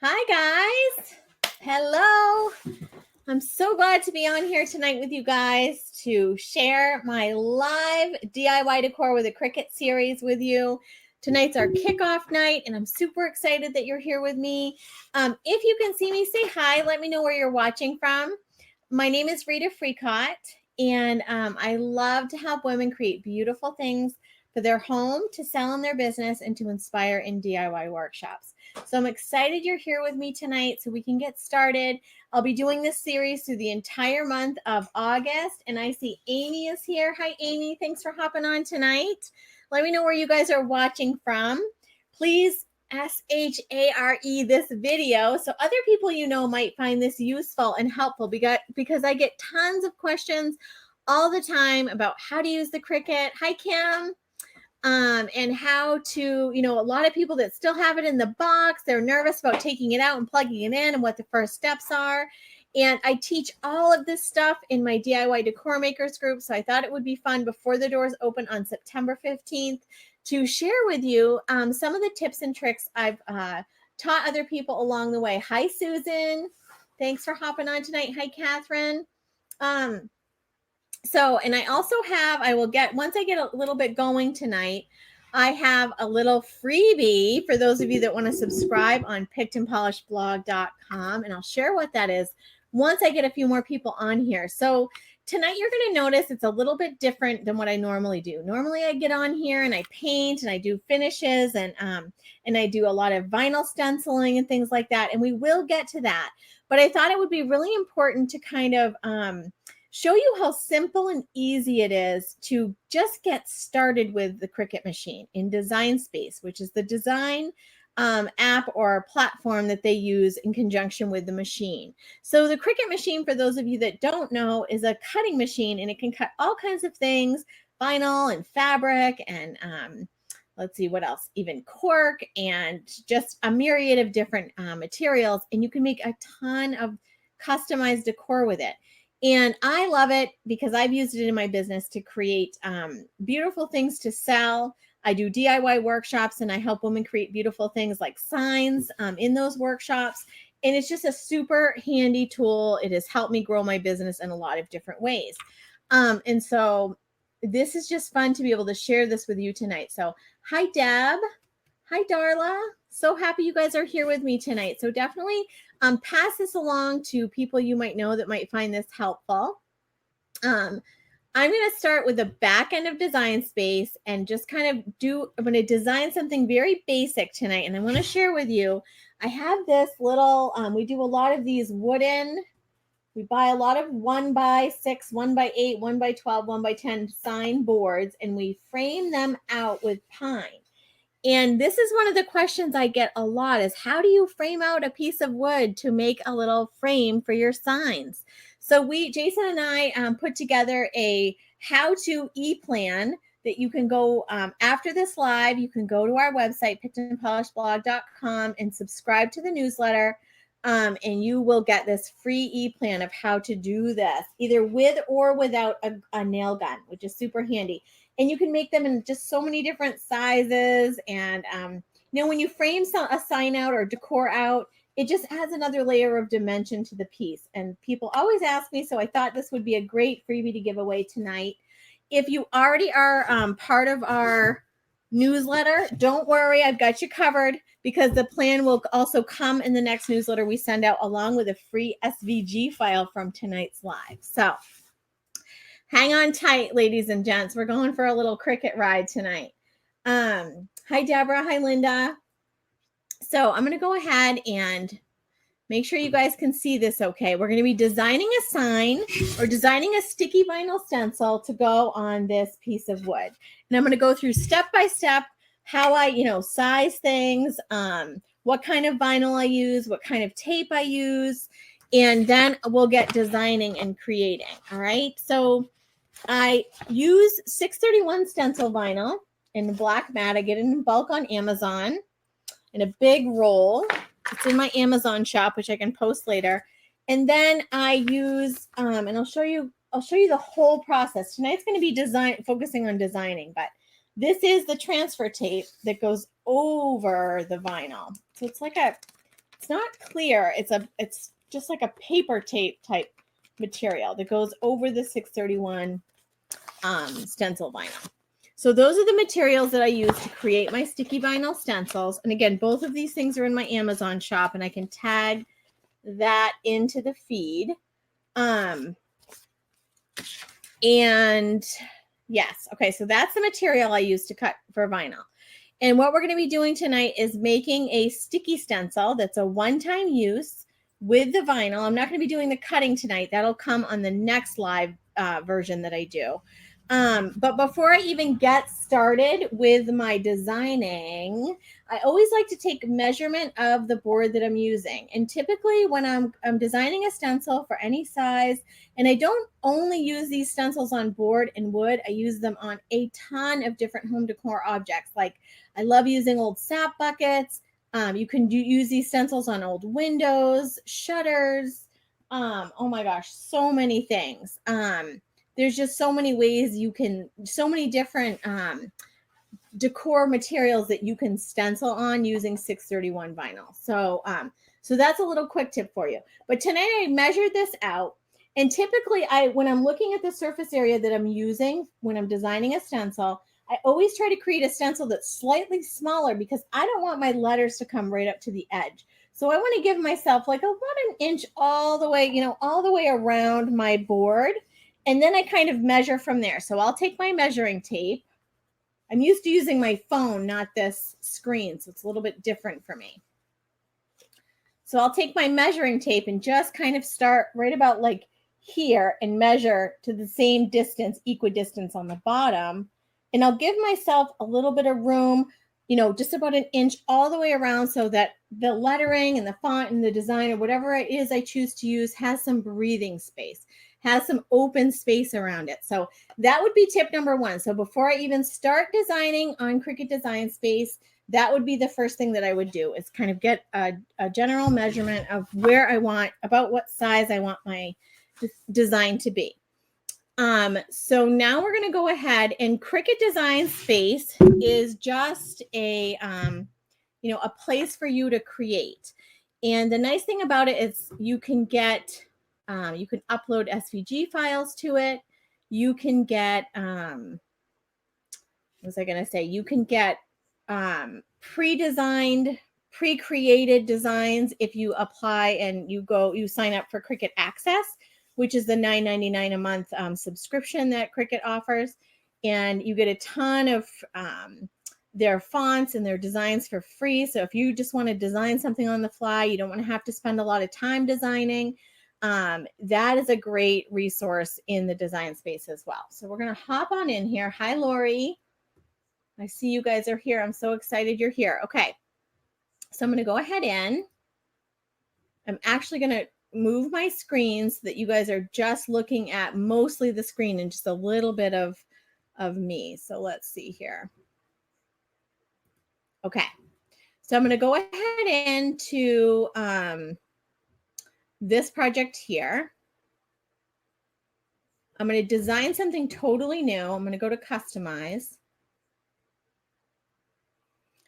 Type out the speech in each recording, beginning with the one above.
Hi, guys. Hello. I'm so glad to be on here tonight with you guys to share my live DIY decor with a Cricut series with you. Tonight's our kickoff night, and I'm super excited that you're here with me. If you can see me, say hi. Let me know where you're watching from. My name is Reta, and I love to help women create beautiful things for their home, to sell in their business, and to inspire in DIY workshops. So I'm excited you're here with me tonight so we can get started. I'll be doing this series through the entire month of August, and I see Amy is here. Hi, Amy. Thanks for hopping on tonight. Let me know where you guys are watching from. Please share this video so other people you know might find this useful and helpful, because I get tons of questions all the time about how to use the Cricut. Hi, Kim. And how to, a lot of people that still have it in the box, they're nervous about taking it out and plugging it in and what the first steps are. And I teach all of this stuff in my DIY Decor Makers group. So I thought it would be fun before the doors open on September 15th to share with you some of the tips and tricks I've taught other people along the way. Hi, Susan. Thanks for hopping on tonight. Hi, Catherine. And I also have, once I get a little bit going tonight, I have a little freebie for those of you that want to subscribe on pickedandpolishedblog.com, and I'll share what that is once I get a few more people on here. So tonight you're going to notice it's a little bit different than what I normally do. Normally I get on here and I paint and I do finishes and I do a lot of vinyl stenciling and things like that, and we will get to that. But I thought it would be really important to kind of show you how simple and easy it is to just get started with the Cricut machine in Design Space, which is the design app or platform that they use in conjunction with the machine. So the Cricut machine, for those of you that don't know, is a cutting machine, and it can cut all kinds of things, vinyl and fabric and let's see what else, even cork and just a myriad of different materials. And you can make a ton of customized decor with it. And I love it because I've used it in my business to create beautiful things to sell. I do DIY workshops and I help women create beautiful things like signs in those workshops. And it's just a super handy tool. It has helped me grow my business in a lot of different ways. And so this is just fun to be able to share this with you tonight. So hi, Deb. Hi, Darla. So happy you guys are here with me tonight. So definitely pass this along to people you might know that might find this helpful. I'm going to start with the back end of Design Space and just kind of I'm going to design something very basic tonight. And I want to share with you, I have this little, we do a lot of these wooden, we buy a lot of 1x6, 1x8, 1x12, 1x10 sign boards, and we frame them out with pine. And this is one of the questions I get a lot is, how do you frame out a piece of wood to make a little frame for your signs? So Jason and I put together a how-to e-plan that you can go, after this live, you can go to our website, pickedandpolishedblog.com, and subscribe to the newsletter. And you will get this free e-plan of how to do this, either with or without a nail gun, which is super handy. And you can make them in just so many different sizes. And, when you frame a sign out or decor out, it just adds another layer of dimension to the piece. And people always ask me, so I thought this would be a great freebie to give away tonight. If you already are part of our newsletter, don't worry, I've got you covered, because the plan will also come in the next newsletter we send out, along with a free SVG file from tonight's live. So hang on tight, ladies and gents. We're going for a little Cricut ride tonight. Hi, Deborah. Hi, Linda. So I'm going to go ahead and make sure you guys can see this okay. We're going to be designing a sign or designing a sticky vinyl stencil to go on this piece of wood. And I'm going to go through step by step how I, size things, what kind of vinyl I use, what kind of tape I use, and then we'll get designing and creating. All right. So I use 631 stencil vinyl in black matte. I get it in bulk on Amazon in a big roll. It's in my Amazon shop, which I can post later. And then I use, and I'll show you the whole process. Tonight's going to be focusing on designing, but this is the transfer tape that goes over the vinyl. So it's like it's not clear. It's just like a paper tape type material that goes over the 631 stencil vinyl. So those are the materials that I use to create my sticky vinyl stencils. And again, both of these things are in my Amazon shop, and I can tag that into the feed. And yes, okay, so that's the material I use to cut for vinyl. And what we're going to be doing tonight is making a sticky stencil that's a one-time use with the vinyl. I'm not going to be doing the cutting tonight. That'll come on the next live version that I do. But before I even get started with my designing, I always like to take measurement of the board that I'm using. And typically when I'm designing a stencil for any size, and I don't only use these stencils on board and wood, I use them on a ton of different home decor objects. Like I love using old sap buckets. You can use these stencils on old windows, shutters. Oh my gosh, so many things. There's just so many ways you can, so many different decor materials that you can stencil on using 631 vinyl. So, so that's a little quick tip for you. But tonight I measured this out. And typically when I'm looking at the surface area that I'm using, when I'm designing a stencil, I always try to create a stencil that's slightly smaller because I don't want my letters to come right up to the edge. So I want to give myself like about an inch all the way, all the way around my board. And then I kind of measure from there. So I'll take my measuring tape. I'm used to using my phone, not this screen. So it's a little bit different for me. So I'll take my measuring tape and just kind of start right about like here and measure to the same distance, equidistance on the bottom. And I'll give myself a little bit of room, just about an inch all the way around so that the lettering and the font and the design or whatever it is I choose to use has some breathing space, has some open space around it. So that would be tip number one. So before I even start designing on Cricut Design Space, that would be the first thing that I would do is kind of get a general measurement of where I want, about what size I want my design to be. So now we're going to go ahead, and Cricut Design Space is just a place for you to create. And the nice thing about it is you can get, you can upload SVG files to it. You can get, what was I going to say? You can get pre-designed, pre-created designs if you apply and you sign up for Cricut Access, which is the $9.99 a month subscription that Cricut offers. And you get a ton of their fonts and their designs for free. So if you just want to design something on the fly, you don't want to have to spend a lot of time designing, that is a great resource in the design space as well. So we're going to hop on in here. Hi, Lori. I see you guys are here. I'm so excited you're here. Okay. So I'm going to go ahead in. I'm actually going to move my screen so that you guys are just looking at mostly the screen and just a little bit of me. So let's see here. Okay. So I'm going to go ahead into this project here. I'm going to design something totally new. I'm going to go to customize.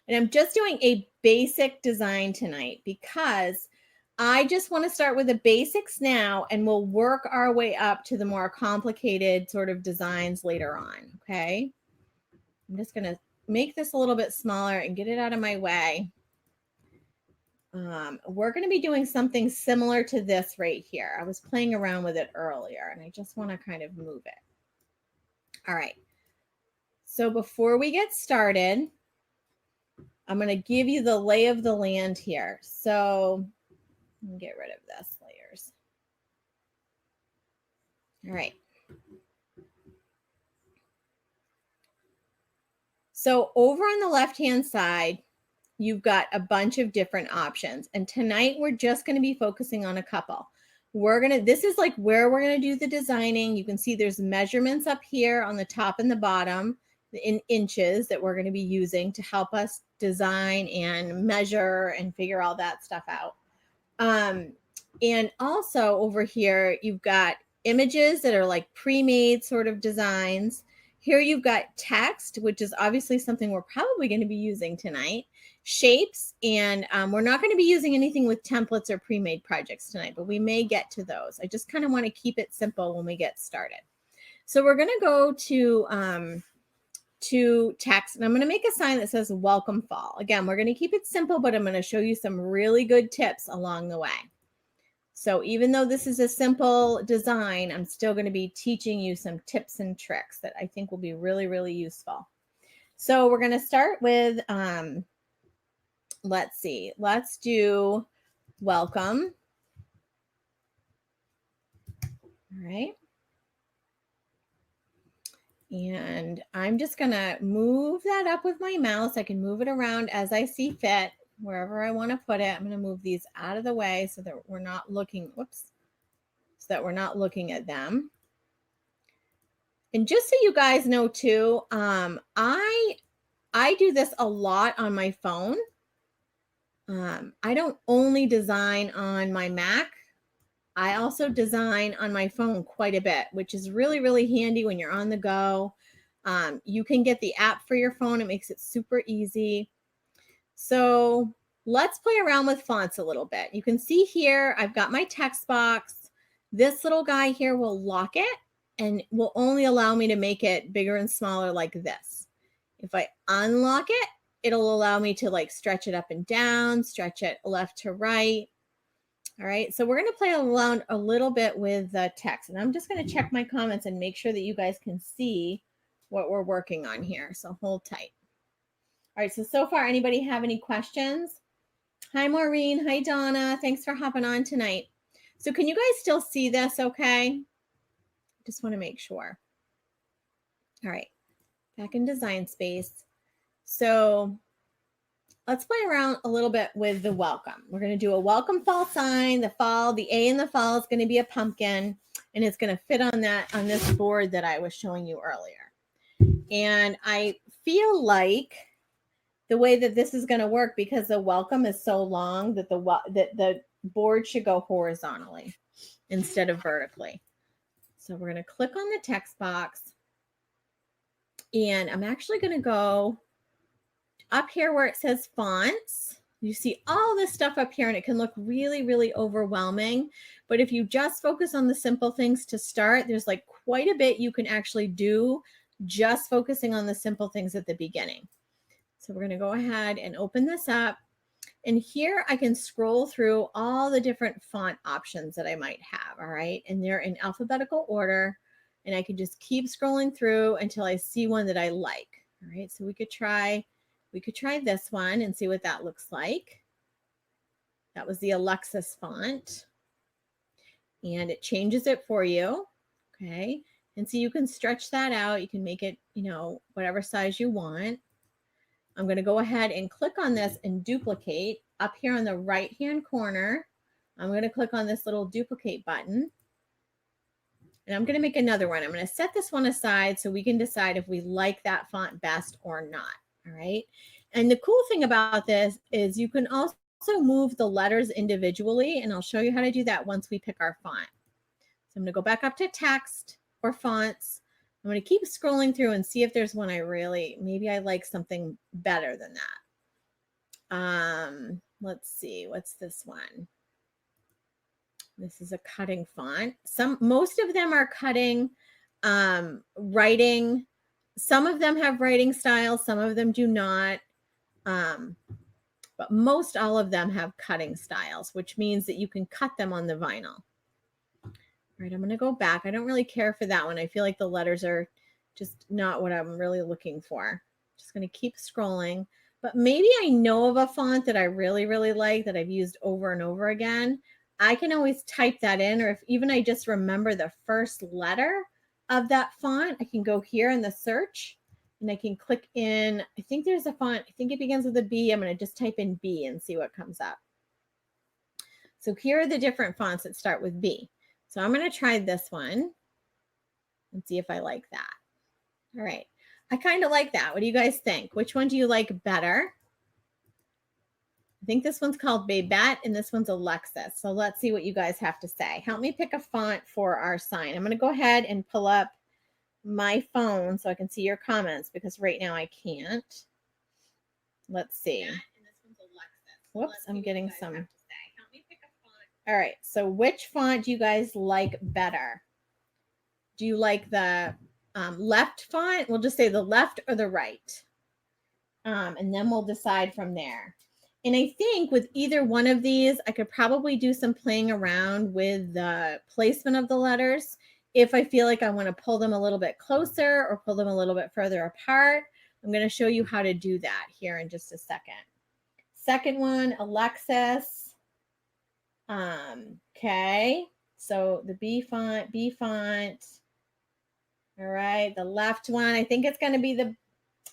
And I'm just doing a basic design tonight because I just want to start with the basics now, and we'll work our way up to the more complicated sort of designs later on, okay? I'm just going to make this a little bit smaller and get it out of my way. We're going to be doing something similar to this right here. I was playing around with it earlier, and I just want to kind of move it. All right. So before we get started, I'm going to give you the lay of the land here. So let me get rid of this layers. All right. So over on the left-hand side, you've got a bunch of different options. And tonight we're just going to be focusing on a couple. This is like where we're going to do the designing. You can see there's measurements up here on the top and the bottom in inches that we're going to be using to help us design and measure and figure all that stuff out. And also over here, you've got images that are like pre-made sort of designs. Here you've got text, which is obviously something we're probably going to be using tonight. shapes, and we're not going to be using anything with templates or pre-made projects tonight, but we may get to those. I just kind of want to keep it simple when we get started. So we're going to go to text, and I'm going to make a sign that says welcome fall. Again, we're going to keep it simple, but I'm going to show you some really good tips along the way. So even though this is a simple design, I'm still going to be teaching you some tips and tricks that I think will be really, really useful. So we're going to start with, let's see, let's do welcome. All right. And I'm just going to move that up with my mouse. I can move it around as I see fit, wherever I want to put it. I'm going to move these out of the way so that we're not looking, whoops, so that we're not looking at them. And just so you guys know too, I do this a lot on my phone. I don't only design on my Mac. I also design on my phone quite a bit, which is really, really handy when you're on the go. You can get the app for your phone. It makes it super easy. So let's play around with fonts a little bit. You can see here, I've got my text box. This little guy here will lock it and will only allow me to make it bigger and smaller like this. If I unlock it, it'll allow me to like stretch it up and down, stretch it left to right. All right, so we're going to play around a little bit with the text, and I'm just going to check my comments and make sure that you guys can see what we're working on here. So hold tight. All right, so far, anybody have any questions? Hi, Maureen. Hi, Donna. Thanks for hopping on tonight. So can you guys still see this okay? Just want to make sure. All right, back in Design Space. So let's play around a little bit with the welcome. We're going to do a welcome fall sign. The A in the fall is going to be a pumpkin, and it's going to fit on this board that I was showing you earlier. And I feel like the way that this is going to work, because the welcome is so long, that the board should go horizontally instead of vertically. So we're going to click on the text box, and I'm actually going to go up here where it says fonts. You see all this stuff up here, and it can look really, really overwhelming. But if you just focus on the simple things to start, there's like quite a bit you can actually do just focusing on the simple things at the beginning. So we're going to go ahead and open this up. And here I can scroll through all the different font options that I might have. All right. And they're in alphabetical order. And I can just keep scrolling through until I see one that I like. All right. So we could try this one and see what that looks like. That was the Alexis font. And it changes it for you. Okay. And so you can stretch that out. You can make it, whatever size you want. I'm going to go ahead and click on this and duplicate up here on the right-hand corner. I'm going to click on this little duplicate button. And I'm going to make another one. I'm going to set this one aside so we can decide if we like that font best or not. All right. And the cool thing about this is you can also move the letters individually. And I'll show you how to do that once we pick our font. So I'm going to go back up to text or fonts. I'm going to keep scrolling through and see if there's one maybe I like something better than that. Let's see, what's this one? This is a cutting font. Most of them are cutting, writing. Some of them have writing styles, some of them do not. But most all of them have cutting styles, which means that you can cut them on the vinyl. All right, I'm going to go back. I don't really care for that one. I feel like the letters are just not what I'm really looking for. Just going to keep scrolling. But maybe I know of a font that I really, really like that I've used over and over again. I can always type that in, or if even I just remember the first letter of that font, I can go here in the search and I can click in. I think there's a font. I think it begins with a B. I'm going to just type in B and see what comes up. So here are the different fonts that start with B. So I'm going to try this one and see if I like that. All right. I kind of like that. What do you guys think? Which one do you like better? I think this one's called Babette and this one's Alexis. So let's see what you guys have to say. Help me pick a font for our sign. I'm going to go ahead and pull up my phone so I can see your comments because right now I can't. Let's see. Whoops, I'm getting some. All right, so which font do you guys like better? Do you like the left font? We'll just say the left or the right. And then we'll decide from there. And I think with either one of these, I could probably do some playing around with the placement of the letters. If I feel like I want to pull them a little bit closer or pull them a little bit further apart, I'm going to show you how to do that here in just a second. Second one, Alexis. Okay, so the B font. All right, the left one. I think it's going to be the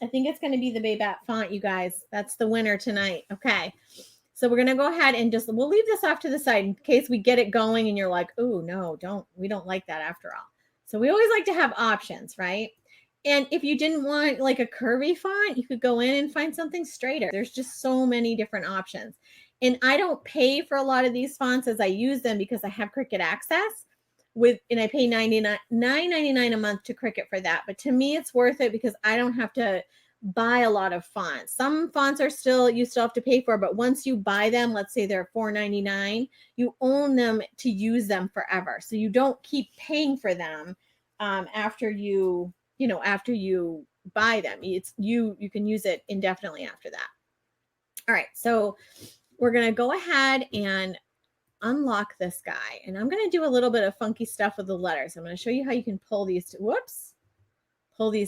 Baybat font, you guys. That's the winner tonight. Okay. So we're going to go ahead and we'll leave this off to the side in case we get it going and you're like, oh, no, we don't like that after all. So we always like to have options, right? And if you didn't want like a curvy font, you could go in and find something straighter. There's just so many different options. And I don't pay for a lot of these fonts as I use them because I have Cricut Access and I pay $9.99 a month to Cricut for that. But to me, it's worth it because I don't have to buy a lot of fonts. Some fonts you still have to pay for, but once you buy them, let's say they're $4.99, you own them to use them forever. So you don't keep paying for them after you buy them. You can use it indefinitely after that. All right, so we're going to go ahead and unlock this guy, and I'm going to do a little bit of funky stuff with the letters. I'm going to show you how you can pull these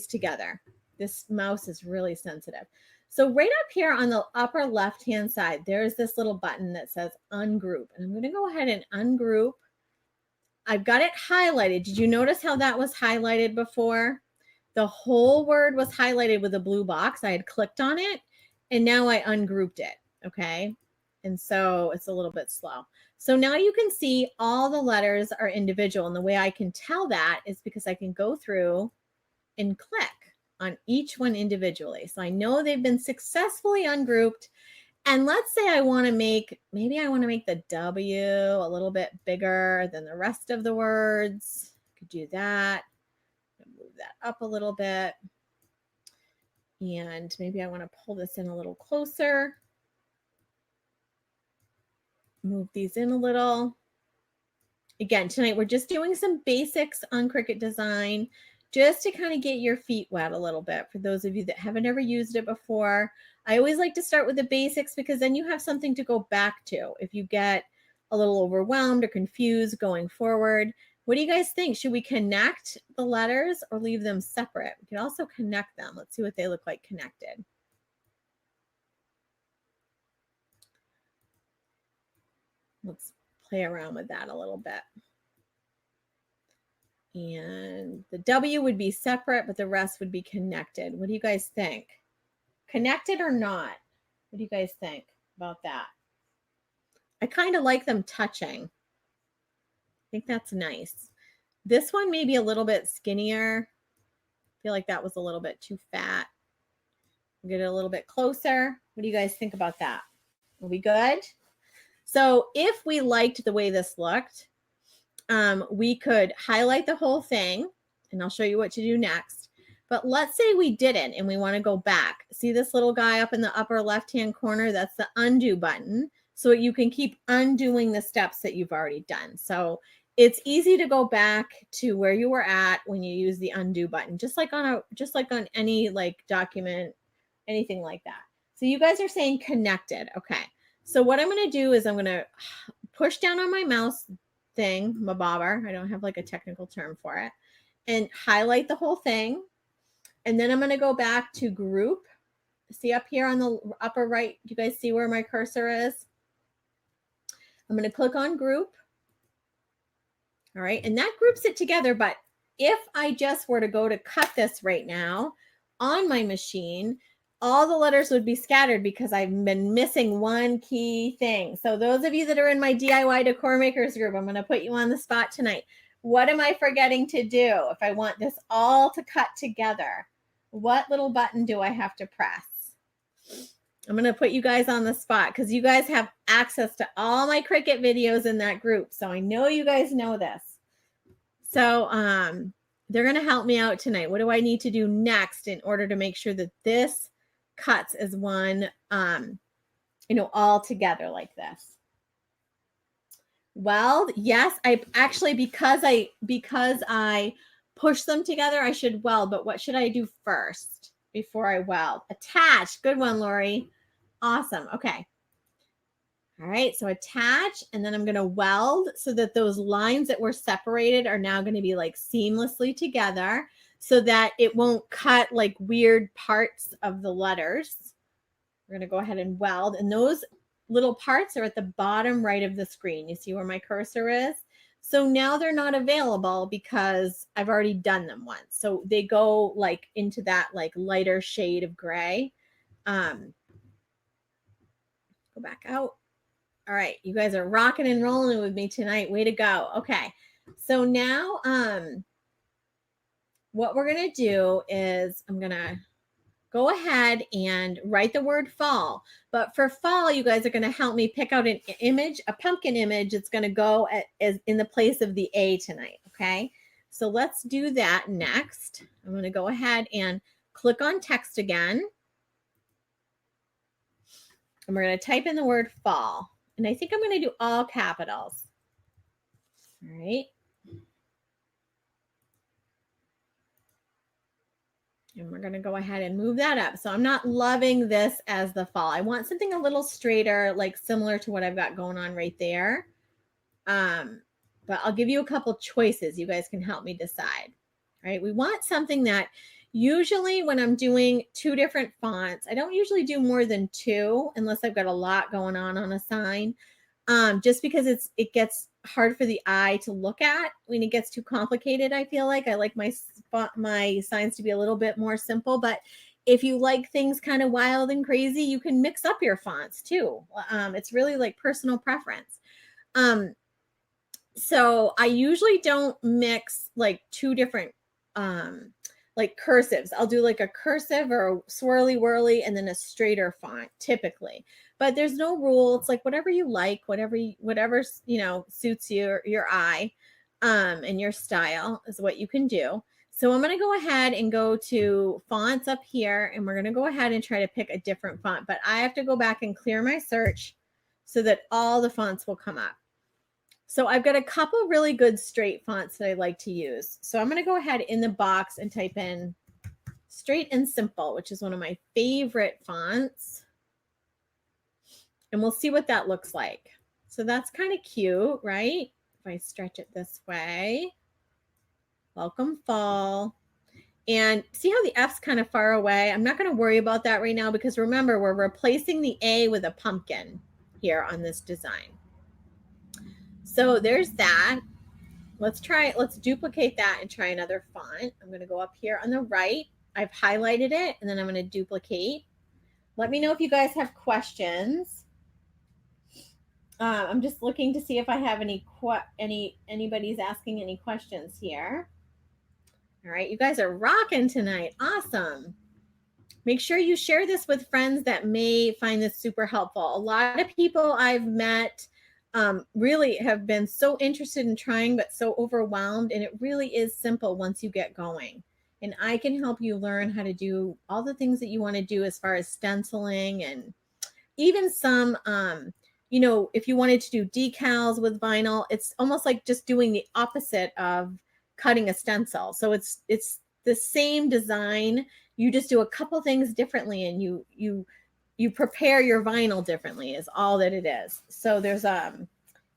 together. This mouse is really sensitive. So right up here on the upper left hand side, there's this little button that says ungroup, and I'm going to go ahead and ungroup. I've got it highlighted. Did you notice how that was highlighted before? The whole word was highlighted with a blue box. I had clicked on it and now I ungrouped it. Okay. And so it's a little bit slow. So now you can see all the letters are individual. And the way I can tell that is because I can go through and click on each one individually. So I know they've been successfully ungrouped. And let's say I want to make the W a little bit bigger than the rest of the words. I could do that. Move that up a little bit. And maybe I want to pull this in a little closer. Move these in a little. Again, tonight we're just doing some basics on Cricut Design just to kind of get your feet wet a little bit. For those of you that haven't ever used it before, I always like to start with the basics because then you have something to go back to if you get a little overwhelmed or confused going forward. What do you guys think? Should we connect the letters or leave them separate? We can also connect them. Let's see what they look like connected. Let's play around with that a little bit. And the W would be separate, but the rest would be connected. What do you guys think? Connected or not? What do you guys think about that? I kind of like them touching. I think that's nice. This one may be a little bit skinnier. I feel like that was a little bit too fat. We'll get it a little bit closer. What do you guys think about that? Are we good? So if we liked the way this looked, we could highlight the whole thing, and I'll show you what to do next. But let's say we didn't and we want to go back. See this little guy up in the upper left-hand corner? That's the undo button. So you can keep undoing the steps that you've already done. So it's easy to go back to where you were at when you use the undo button, just like on any like document, anything like that. So you guys are saying connected. Okay. So what I'm going to do is I'm going to push down on my mouse thing, my bobber. I don't have like a technical term for it, and highlight the whole thing. And then I'm going to go back to group. See up here on the upper right, do you guys see where my cursor is? I'm going to click on group. All right. And that groups it together. But if I just were to go to cut this right now on my machine, all the letters would be scattered because I've been missing one key thing. So those of you that are in my DIY Decor Makers group, I'm going to put you on the spot tonight. What am I forgetting to do if I want this all to cut together? What little button do I have to press? I'm going to put you guys on the spot because you guys have access to all my Cricut videos in that group. So I know you guys know this. So they're going to help me out tonight. What do I need to do next in order to make sure that this cuts as one all together like this. Weld, yes, I actually, because I push them together, I should weld, but what should I do first before I weld? Attach. Good one, Lori. Awesome. Okay. All right, so attach, and then I'm going to weld so that those lines that were separated are now going to be like seamlessly together so that it won't cut like weird parts of the letters. We're going to go ahead and weld, and those little parts are at the bottom right of the screen. You see where my cursor is? So now they're not available because I've already done them once. So they go like into that like lighter shade of gray. Go back out. All right, you guys are rocking and rolling with me tonight. Way to go. Okay, so now what we're going to do is I'm going to go ahead and write the word fall. But for fall, you guys are going to help me pick out an image, a pumpkin image. It's going to go in the place of the A tonight, okay? So let's do that next. I'm going to go ahead and click on text again. And we're going to type in the word fall. And I think I'm going to do all capitals. All right. And we're going to go ahead and move that up. So I'm not loving this as the fall. I want something a little straighter, like similar to what I've got going on right there. But I'll give you a couple choices. You guys can help me decide. All right. We want something that usually when I'm doing two different fonts, I don't usually do more than two unless I've got a lot going on a sign. Just because it gets hard for the eye to look at when it gets too complicated. I feel like I like my signs to be a little bit more simple, but if you like things kind of wild and crazy, you can mix up your fonts too. It's really like personal preference. So I usually don't mix like two different like cursives. I'll do like a cursive or a swirly whirly and then a straighter font typically. But there's no rule. It's like whatever you like, whatever suits your eye and your style is what you can do. So I'm going to go ahead and go to fonts up here, and we're going to go ahead and try to pick a different font. But I have to go back and clear my search so that all the fonts will come up. So I've got a couple really good straight fonts that I like to use. So I'm going to go ahead in the box and type in Straight and Simple, which is one of my favorite fonts. And we'll see what that looks like. So that's kind of cute, right? If I stretch it this way. Welcome fall. And see how the F's kind of far away? I'm not going to worry about that right now because remember, we're replacing the A with a pumpkin here on this design. So there's that. Let's duplicate that and try another font. I'm going to go up here on the right. I've highlighted it and then I'm going to duplicate. Let me know if you guys have questions. I'm just looking to see if I have anybody's asking any questions here. All right, you guys are rocking tonight. Awesome. Make sure you share this with friends that may find this super helpful. A lot of people I've met really have been so interested in trying, but so overwhelmed. And it really is simple once you get going. And I can help you learn how to do all the things that you want to do as far as stenciling and even some, if you wanted to do decals with vinyl, it's almost like just doing the opposite of cutting a stencil. So it's the same design. You just do a couple things differently and you prepare your vinyl differently is all that it is. So there's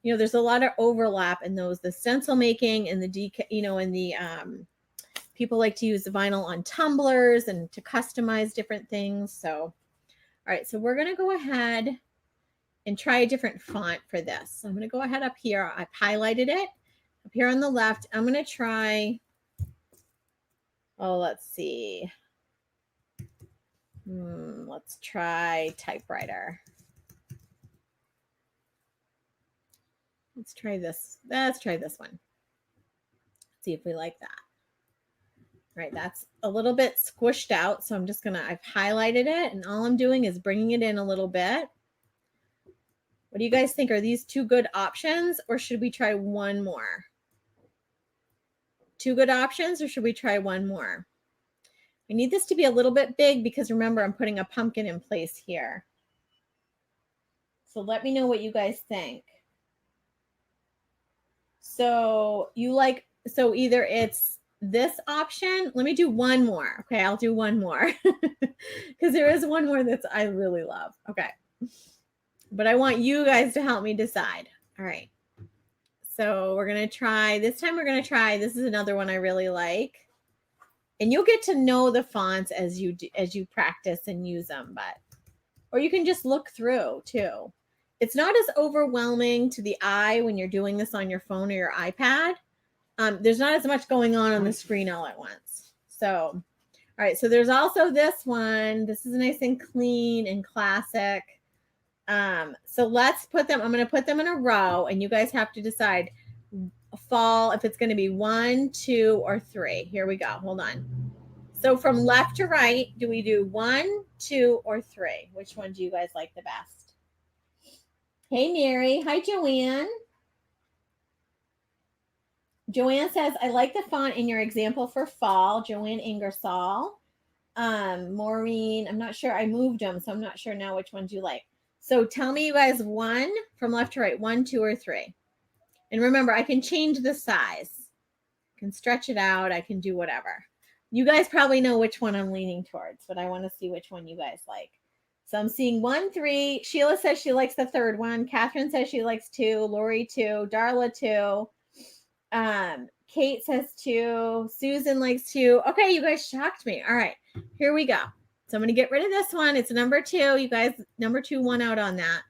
there's a lot of overlap in those, the stencil making and the people like to use the vinyl on tumblers and to customize different things. So, all right, so we're going to go ahead and try a different font for this. So I'm going to go ahead up here. I've highlighted it up here on the left. I'm going to try, let's see. Let's try typewriter. Let's try this. Let's try this one. See if we like that. All right, that's a little bit squished out. So I've highlighted it and all I'm doing is bringing it in a little bit. What do you guys think? Are these two good options or should we try one more? Two good options or should we try one more? I need this to be a little bit big because remember, I'm putting a pumpkin in place here. So let me know what you guys think. So you like, so either it's this option. Let me do one more. Okay, I'll do one more because there is one more that's I really love. Okay. But I want you guys to help me decide. All right. So we're going to try, this time we're going to try, this is another one I really like. And you'll get to know the fonts as you practice and use them, but, or you can just look through too. It's not as overwhelming to the eye when you're doing this on your phone or your iPad. There's not as much going on the screen all at once. So, all right. So there's also this one. This is nice and clean and classic. So let's put them, I'm going to put them in a row and you guys have to decide fall if it's going to be 1, 2, or 3. Here we go. Hold on. So from left to right, do we do 1, 2, or 3? Which one do you guys like the best? Hey, Mary. Hi, Joanne. Joanne says, I like the font in your example for fall. Joanne Ingersoll. Maureen, I'm not sure. I moved them, so I'm not sure now which ones you like. So tell me, you guys, 1 from left to right, 1, 2, or 3. And remember, I can change the size. I can stretch it out. I can do whatever. You guys probably know which one I'm leaning towards, but I want to see which one you guys like. So I'm seeing 1, 3. Sheila says she likes the third one. Catherine says she likes 2. Lori 2. Darla 2. Kate says 2. Susan likes 2. Okay, you guys shocked me. All right, here we go. So I'm going to get rid of this one. It's number 2. You guys, number 2 won out on that.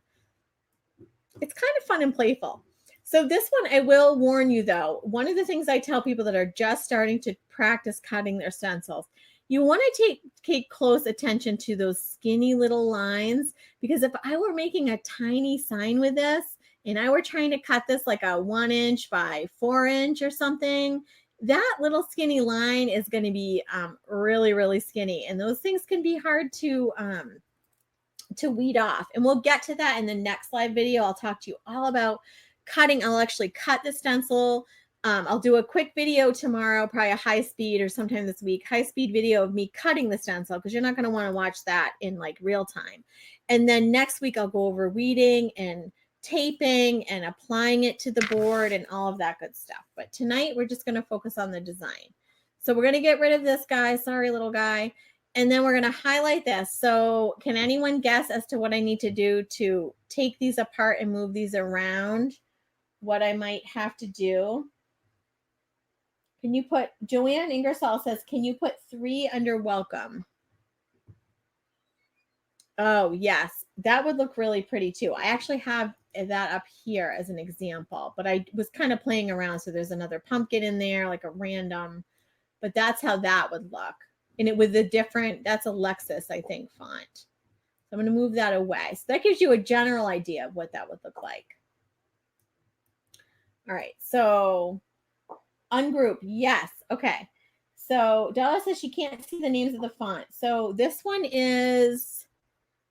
It's kind of fun and playful. So this one, I will warn you though, one of the things I tell people that are just starting to practice cutting their stencils, you want to take close attention to those skinny little lines, because if I were making a tiny sign with this and I were trying to cut this like a 1 inch by 4 inch or something, that little skinny line is going to be really, really skinny. And those things can be hard to weed off. And we'll get to that in the next live video. I'll talk to you all about cutting. I'll actually cut the stencil. I'll do a quick video tomorrow, probably a high speed or sometime this week, high speed video of me cutting the stencil, because you're not going to want to watch that in like real time. And then next week I'll go over weeding and taping and applying it to the board and all of that good stuff. But tonight we're just going to focus on the design. So we're going to get rid of this guy. Sorry, little guy. And then we're going to highlight this. So can anyone guess as to what I need to do to take these apart and move these around? What I might have to do? Can you put, Joanne Ingersoll says, can you put 3 under welcome? Oh, yes. That would look really pretty too. I actually have that up here as an example, but I was kind of playing around. So there's another pumpkin in there, like a random, but that's how that would look. And it with a different, that's a Lexus, I think, font. So I'm going to move that away. So that gives you a general idea of what that would look like. All right. So ungroup. Yes. Okay. So Della says she can't see the names of the font. So this one is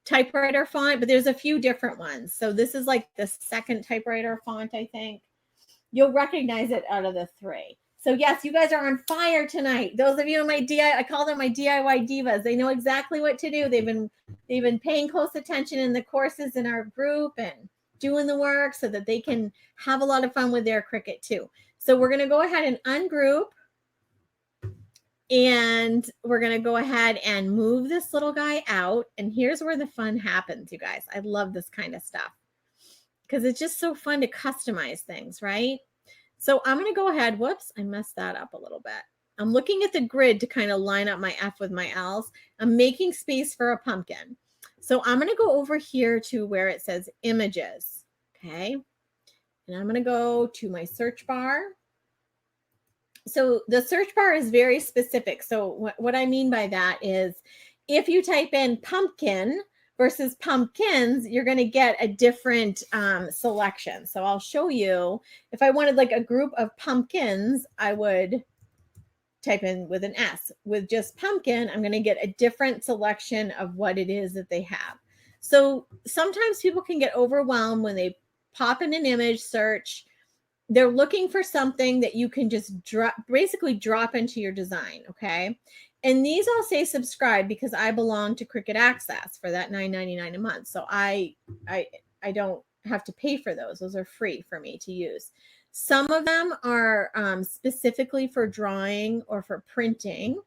typewriter font, but there's a few different ones. So this is like the second typewriter font, I think. You'll recognize it out of the 3. So yes, you guys are on fire tonight. Those of you in my I call them my DIY divas. They know exactly what to do. They've been paying close attention in the courses in our group and doing the work so that they can have a lot of fun with their Cricut too. So we're going to go ahead and ungroup, and we're going to go ahead and move this little guy out. And here's where the fun happens, you guys. I love this kind of stuff because it's just so fun to customize things, right? So I'm going to go ahead. Whoops, I messed that up a little bit. I'm looking at the grid to kind of line up my F with my L's. I'm making space for a pumpkin. So I'm going to go over here to where it says images. Okay. And I'm going to go to my search bar. So the search bar is very specific. So what I mean by that is if you type in pumpkin versus pumpkins, you're going to get a different selection. So I'll show you. If I wanted like a group of pumpkins, I would type in with an S. With just pumpkin, I'm going to get a different selection of what it is that they have. So sometimes people can get overwhelmed when they pop in an image search. They're looking for something that you can just basically drop into your design, okay? And these all say subscribe because I belong to Cricut Access for that $9.99 a month. So I I don't have to pay for those. Those are free for me to use. Some of them are specifically for drawing or for printing.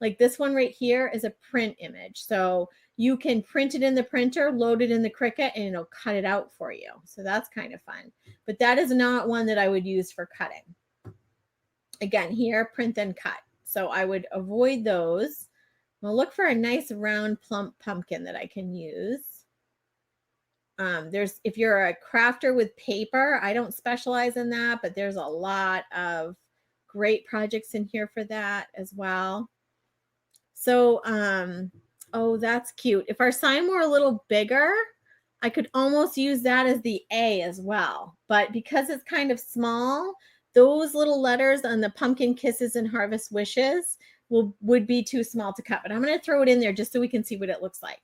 Like this one right here is a print image. So you can print it in the printer, load it in the Cricut, and it'll cut it out for you. So that's kind of fun. But that is not one that I would use for cutting. Again, here, print then cut. So I would avoid those. I'll look for a nice round plump pumpkin that I can use. If you're a crafter with paper, I don't specialize in that, but there's a lot of great projects in here for that as well. So, oh, that's cute. If our sign were a little bigger, I could almost use that as the A as well. But because it's kind of small, those little letters on the pumpkin kisses and harvest wishes would be too small to cut. But I'm going to throw it in there just so we can see what it looks like.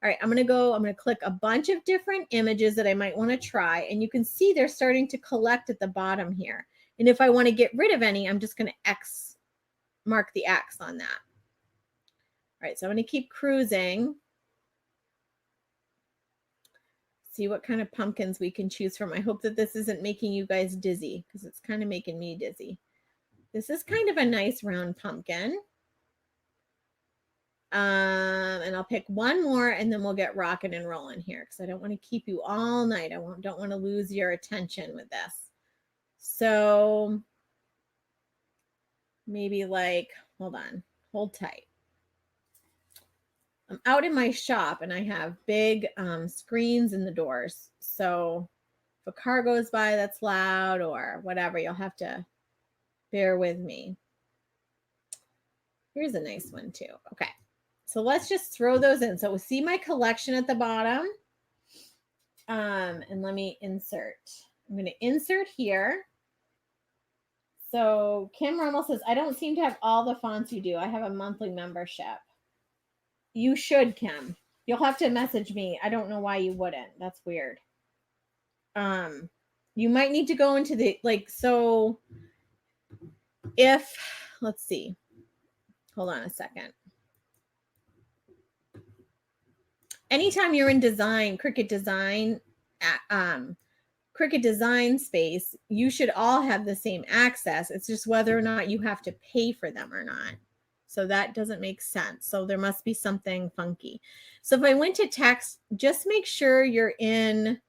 All right, I'm going to click a bunch of different images that I might want to try. And you can see they're starting to collect at the bottom here. And if I want to get rid of any, I'm just going to mark the X on that. All right, so I'm going to keep cruising. See what kind of pumpkins we can choose from. I hope that this isn't making you guys dizzy because it's kind of making me dizzy. This is kind of a nice round pumpkin. And I'll pick one more and then we'll get rocking and rolling here because I don't want to keep you all night. I don't want to lose your attention with this. So maybe like, hold on, hold tight. I'm out in my shop and I have big screens in the doors. So if a car goes by that's loud or whatever, you'll have to bear with me. Here's a nice one too. Okay. So let's just throw those in. So we'll see my collection at the bottom. And let me insert. I'm going to insert here. So Kim Rummel says, I don't seem to have all the fonts you do. I have a monthly membership. You should, Kim. You'll have to message me. I don't know why you wouldn't. That's weird. You might need to go into the, so if, let's see. Hold on a second. Anytime you're in design, Cricut design space, you should all have the same access. It's just whether or not you have to pay for them or not. So that doesn't make sense. So there must be something funky. So if I went to text, just make sure you're in,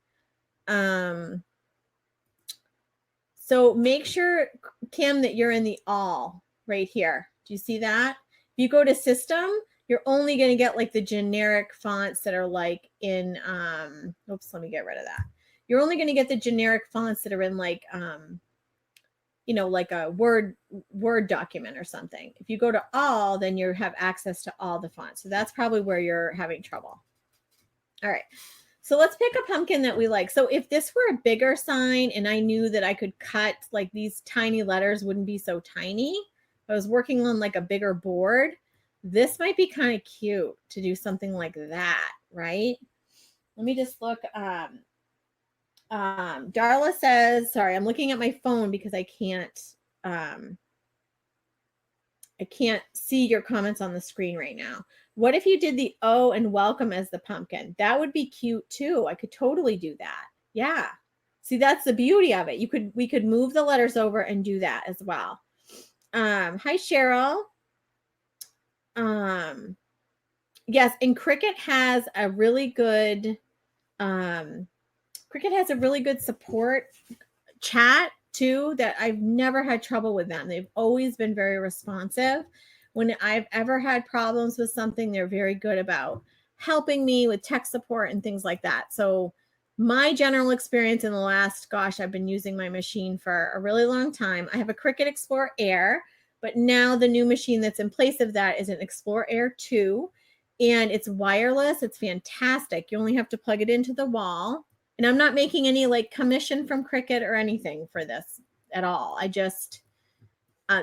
so make sure, Kim, that you're in the all right here. Do you see that? If you go to system, you're only going to get like the generic fonts that are like in, oops, let me get rid of that. You're only going to get the generic fonts that are in like, like a Word document or something. If you go to all, then you have access to all the fonts. So that's probably where you're having trouble. All right. So let's pick a pumpkin that we like. So if this were a bigger sign and I knew that I could cut like these tiny letters wouldn't be so tiny. I was working on like a bigger board. This might be kind of cute to do something like that, right? Let me just look. Darla says, sorry, I'm looking at my phone because I can't see your comments on the screen right now. What if you did the O and welcome as the pumpkin? That would be cute too. I could totally do that. Yeah. See, that's the beauty of it. We could move the letters over and do that as well. Hi, Cheryl. Yes, and Cricut has a really good support chat too that I've never had trouble with them. They've always been very responsive. When I've ever had problems with something, they're very good about helping me with tech support and things like that. So my general experience in the last, I've been using my machine for a really long time. I have a Cricut Explore Air, but now the new machine that's in place of that is an Explore Air 2, and it's wireless. It's fantastic. You only have to plug it into the wall. And I'm not making any like commission from Cricut or anything for this at all. I just,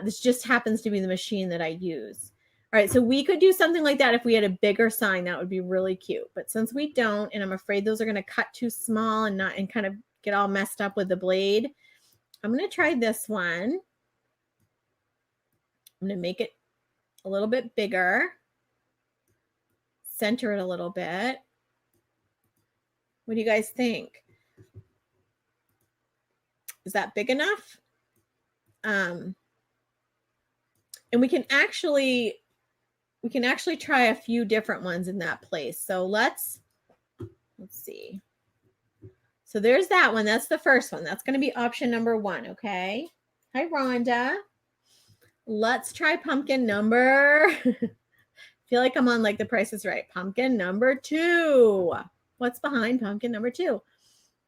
this just happens to be the machine that I use. All right, so we could do something like that if we had a bigger sign. That would be really cute. But since we don't, and I'm afraid those are going to cut too small and kind of get all messed up with the blade, I'm going to try this one. I'm going to make it a little bit bigger, center it a little bit. What do you guys think? Is that big enough? And we can actually try a few different ones in that place. So let's see. So there's that one. That's the first one. That's going to be option number 1. Okay. Hi, Rhonda. Let's try pumpkin number. Feel like I'm on like The Price is Right. Pumpkin number 2. What's behind pumpkin number 2?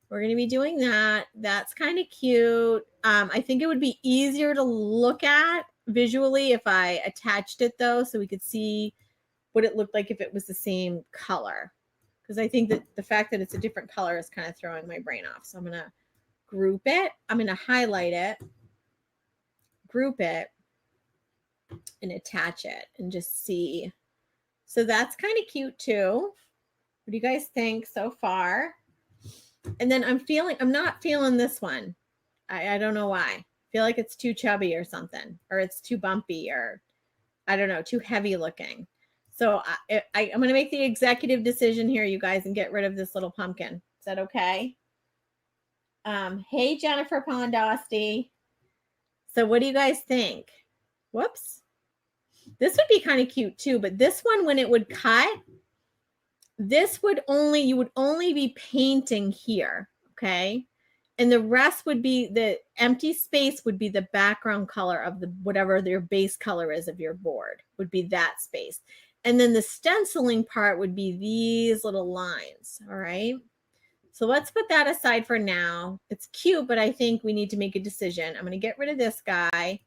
We're going to be doing that. That's kind of cute. I think it would be easier to look at visually if I attached it though, so we could see what it looked like if it was the same color. Because I think that the fact that it's a different color is kind of throwing my brain off. So I'm going to group it. I'm going to highlight it, group it, and attach it and just see. So that's kind of cute too. What do you guys think so far? And then I'm not feeling this one. I don't know why. I feel like it's too chubby or something, or it's too bumpy, or I don't know, too heavy looking. So I'm going to make the executive decision here, you guys, and get rid of this little pumpkin. Is that okay? Hey, Jennifer Pondosti. So what do you guys think? Whoops. This would be kind of cute too, but this one, when it would cut, you would only be painting here, okay? And the rest would be, the empty space would be the background color of whatever your base color is of your board, would be that space. And then the stenciling part would be these little lines, all right? So let's put that aside for now. It's cute, but I think we need to make a decision. I'm going to get rid of this guy.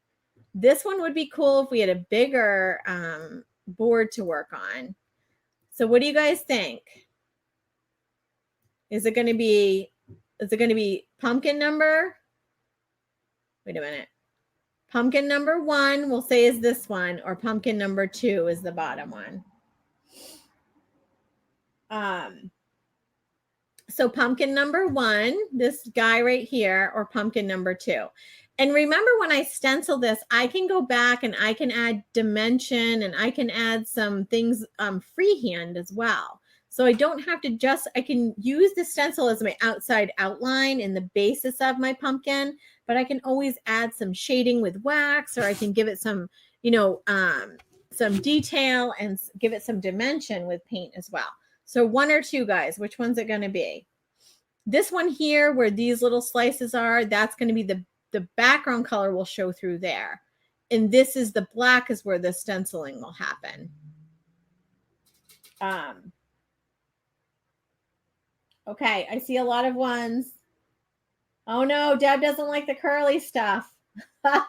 This one would be cool if we had a bigger board to work on. So what do you guys think? Is it going to be pumpkin number? Wait a minute. Pumpkin number 1, we'll say, is this one, or pumpkin number 2 is the bottom one. So pumpkin number 1, this guy right here, or pumpkin number 2. And remember, when I stencil this, I can go back and I can add dimension and I can add some things freehand as well. So I don't have to I can use the stencil as my outside outline and the basis of my pumpkin, but I can always add some shading with wax, or I can give it some, some detail and give it some dimension with paint as well. So 1 or 2, guys, which one's it going to be? This one here, where these little slices are, that's going to be the background color will show through there. And this is the black, is where the stenciling will happen. Okay, I see a lot of ones. Oh no, Deb doesn't like the curly stuff. All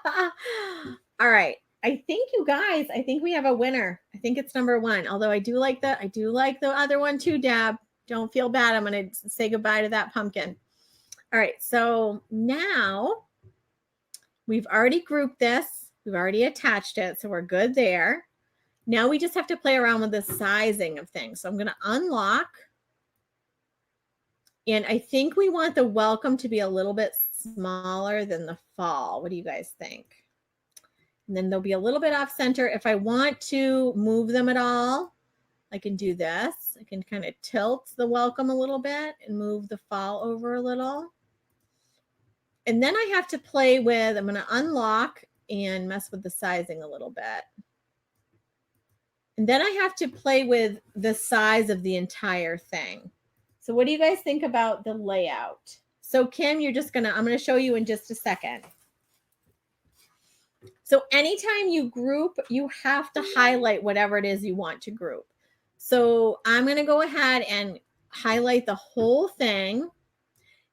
right. I think, you guys, we have a winner. I think it's number 1. Although I do like the other one too, Deb. Don't feel bad. I'm going to say goodbye to that pumpkin. All right. So now we've already grouped this. We've already attached it. So we're good there. Now we just have to play around with the sizing of things. So I'm going to unlock. And I think we want the welcome to be a little bit smaller than the fall. What do you guys think? And then they'll be a little bit off center. If I want to move them at all, I can do this. I can kind of tilt the welcome a little bit and move the fall over a little. And then I have to play with, I'm going to unlock and mess with the sizing a little bit. And then I have to play with the size of the entire thing. So what do you guys think about the layout? So Kim, I'm going to show you in just a second. So anytime you group, you have to highlight whatever it is you want to group. So I'm going to go ahead and highlight the whole thing.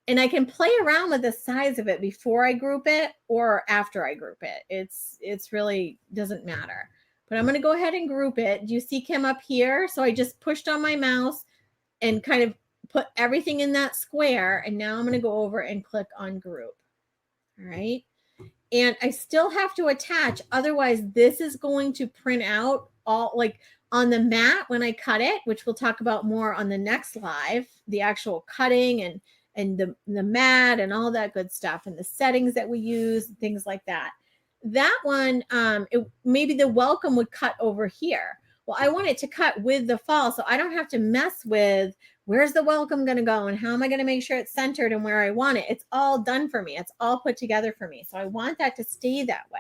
And I can play around with the size of it before I group it or after I group it. It's really doesn't matter. But I'm going to go ahead and group it. Do you see Kim up here? So I just pushed on my mouse and kind of put everything in that square. And now I'm going to go over and click on group. All right. And I still have to attach. Otherwise, this is going to print out all like on the mat when I cut it, which we'll talk about more on the next live, the actual cutting and the mat and all that good stuff and the settings that we use, things like that. That one, maybe the welcome would cut over here. Well, I want it to cut with the fall, so I don't have to mess with where's the welcome going to go and how am I going to make sure it's centered and where I want it. It's all done for me. It's all put together for me. So I want that to stay that way.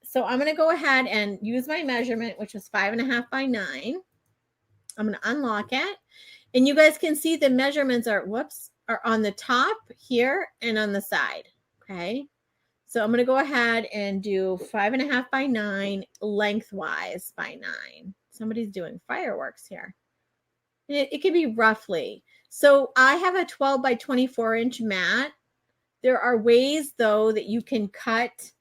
So I'm going to go ahead and use my measurement, which was 5.5 by 9. I'm going to unlock it. And you guys can see the measurements are on the top here and on the side. Okay. So I'm going to go ahead and do 5.5 by 9 lengthwise by 9. Somebody's doing fireworks here. It could be roughly. So I have a 12 by 24 inch mat. There are ways though that you can cut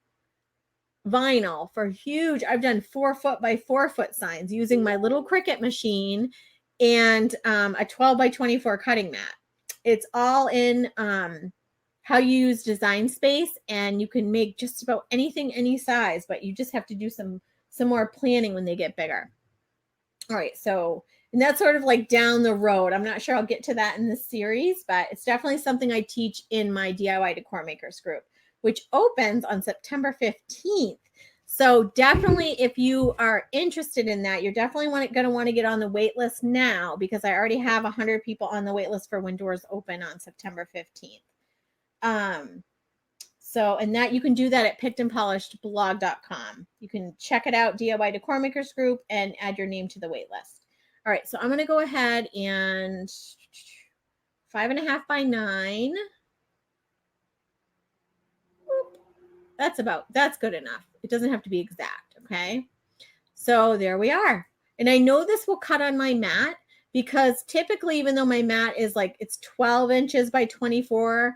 vinyl for huge. I've done 4 foot by 4 foot signs using my little Cricut machine and a 12 by 24 cutting mat. It's all in how you use Design Space, and you can make just about anything, any size, but you just have to do some more planning when they get bigger. All right, so, and that's sort of like down the road. I'm not sure I'll get to that in this series, but it's definitely something I teach in my DIY Decor Makers group, which opens on September 15th. So definitely, if you are interested in that, you're definitely going to want to get on the wait list now, because I already have 100 people on the wait list for when doors open on September 15th. So, and that you can do that at pickedandpolishedblog.com. You can check it out, DIY Decor Makers group, and add your name to the wait list. All right, so I'm going to go ahead and 5.5 by 9. That's good enough. It doesn't have to be exact, okay? So there we are. And I know this will cut on my mat, because typically, even though my mat is like, it's 12 inches by 24,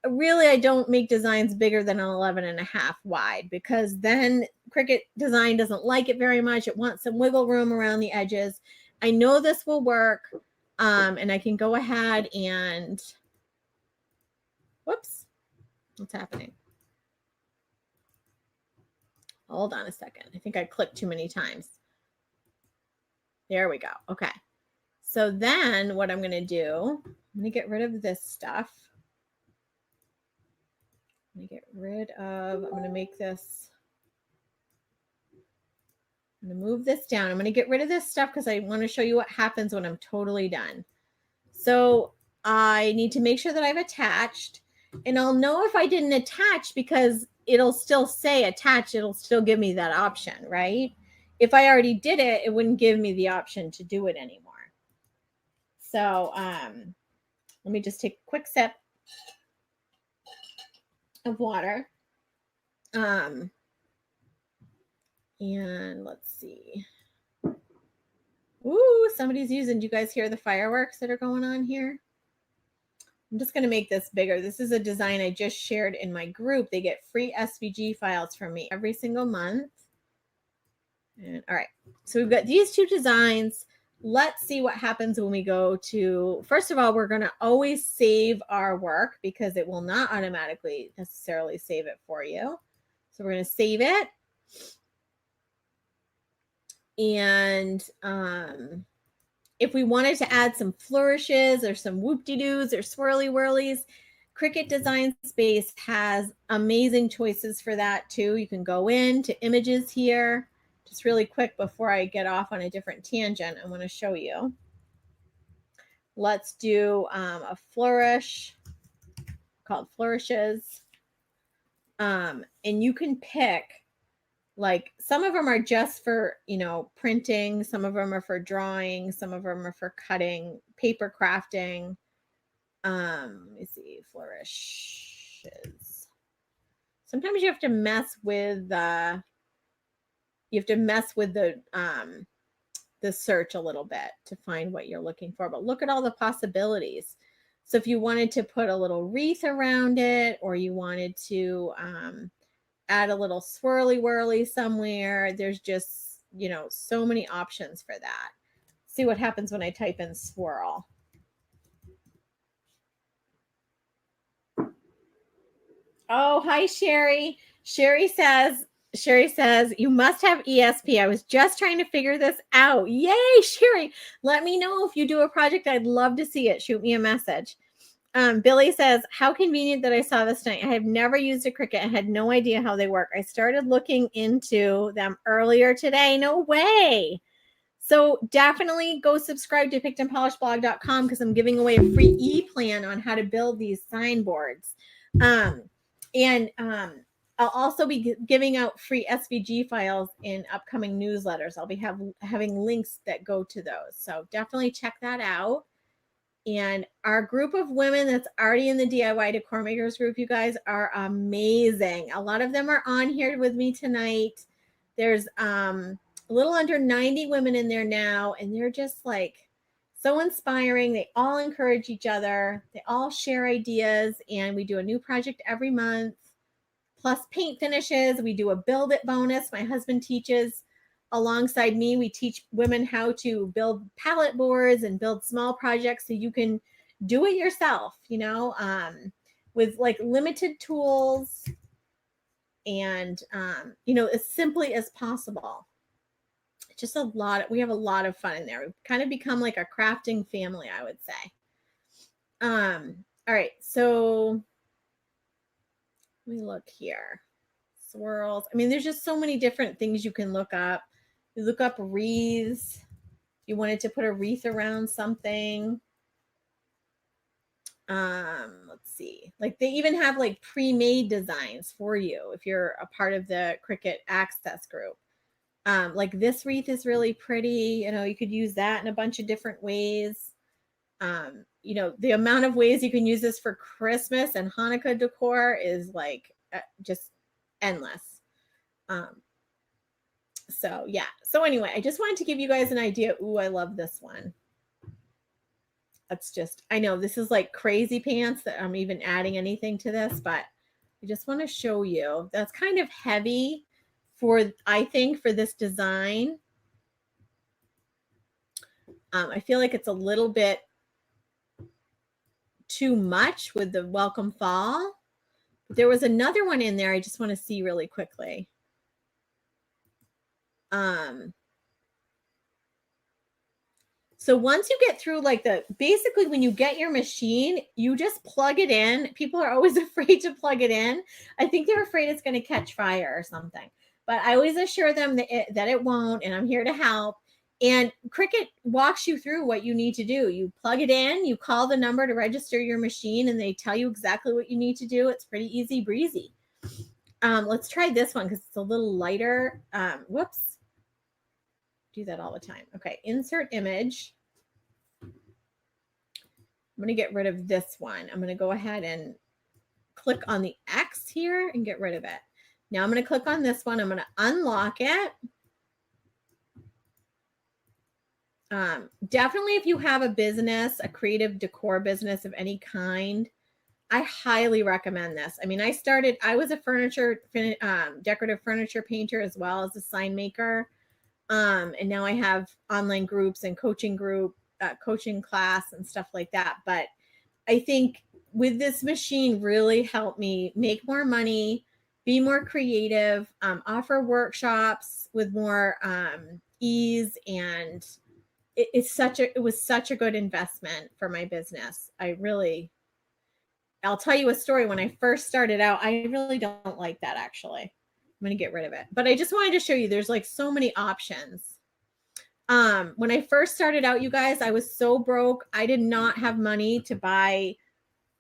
really, I don't make designs bigger than an 11.5 wide, because then Cricut Design doesn't like it very much. It wants some wiggle room around the edges. I know this will work. And I can go ahead and, whoops, what's happening? Hold on a second. I think I clicked too many times. There we go. Okay. So then what I'm going to do, I'm going to get rid of this stuff. I'm going to make this, I'm going to move this down. I'm going to get rid of this stuff because I want to show you what happens when I'm totally done. So I need to make sure that I've attached, and I'll know if I didn't attach because it'll still say attach. It'll still give me that option, right? If I already did it, it wouldn't give me the option to do it anymore. So let me just take a quick sip of water. And let's see. Ooh, somebody's using, do you guys hear the fireworks that are going on here? I'm just going to make this bigger. This is a design I just shared in my group. They get free SVG files from me every single month. And all right, so we've got these 2 designs. Let's see what happens when we go to, first of all, we're going to always save our work because it will not automatically necessarily save it for you. So we're going to save it. And if we wanted to add some flourishes or some whoop-de-doos or swirly whirlies, Cricut Design Space has amazing choices for that too. You can go into images here. Just really quick before I get off on a different tangent, I want to show you. Let's do a flourish called flourishes. And you can pick, like, some of them are just for, you know, printing. Some of them are for drawing. Some of them are for cutting, paper crafting. Let me see, flourishes. Sometimes you have to mess with the search a little bit to find what you're looking for. But look at all the possibilities. So if you wanted to put a little wreath around it, or you wanted to add a little swirly whirly somewhere, there's just, you know, so many options for that. See what happens when I type in swirl. Oh, hi, Sherry. Sherry says, you must have ESP. I was just trying to figure this out. Yay, Sherry. Let me know if you do a project. I'd love to see it. Shoot me a message. Billy says, how convenient that I saw this tonight. I have never used a Cricut and had no idea how they work. I started looking into them earlier today. No way. So definitely go subscribe to pickedandpolishedblog.com because I'm giving away a free e-plan on how to build these signboards. And I'll also be giving out free SVG files in upcoming newsletters. I'll be having links that go to those. So definitely check that out. And our group of women that's already in the DIY Decor Makers group, you guys are amazing. A lot of them are on here with me tonight. There's a little under 90 women in there now, and they're just like so inspiring. They all encourage each other. They all share ideas, and we do a new project every month. Plus paint finishes. We do a build it bonus. My husband teaches alongside me. We teach women how to build palette boards and build small projects so you can do it yourself, with like limited tools and, as simply as possible. Just we have a lot of fun in there. We've kind of become like a crafting family, I would say. All right. So let me look here. Swirls. I mean, there's just so many different things you can look up. You look up wreaths. You wanted to put a wreath around something. Let's see. Like they even have like pre-made designs for you if you're a part of the Cricut Access group. Like this wreath is really pretty. You could use that in a bunch of different ways. The amount of ways you can use this for Christmas and Hanukkah decor is like just endless. So yeah. So anyway, I just wanted to give you guys an idea. Ooh, I love this one. I know this is like crazy pants that I'm even adding anything to this, but I just want to show you. That's kind of heavy I think for this design. I feel like it's a little bit too much with the welcome fall. But there was another one in there I just want to see really quickly. So once you get through basically when you get your machine, you just plug it in. People are always afraid to plug it in. I think they're afraid it's going to catch fire or something. But I always assure them that it won't, and I'm here to help. And Cricut walks you through what you need to do. You plug it in, you call the number to register your machine, and they tell you exactly what you need to do. It's pretty easy breezy. Let's try this one because it's a little lighter. Whoops. Do that all the time. Okay, insert image. I'm going to get rid of this one. I'm going to go ahead and click on the X here and get rid of it. Now I'm going to click on this one. I'm going to unlock it. Definitely if you have a business, a creative decor business of any kind, I highly recommend this. I mean, I was a decorative furniture painter as well as a sign maker. And now I have online groups and coaching class and stuff like that. But I think with this machine really helped me make more money, be more creative, offer workshops with more ease. And it was such a good investment for my business. I'll tell you a story. When I first started out, I really don't like that actually. I'm going to get rid of it. But I just wanted to show you there's like so many options. When I first started out, you guys, I was so broke. I did not have money to buy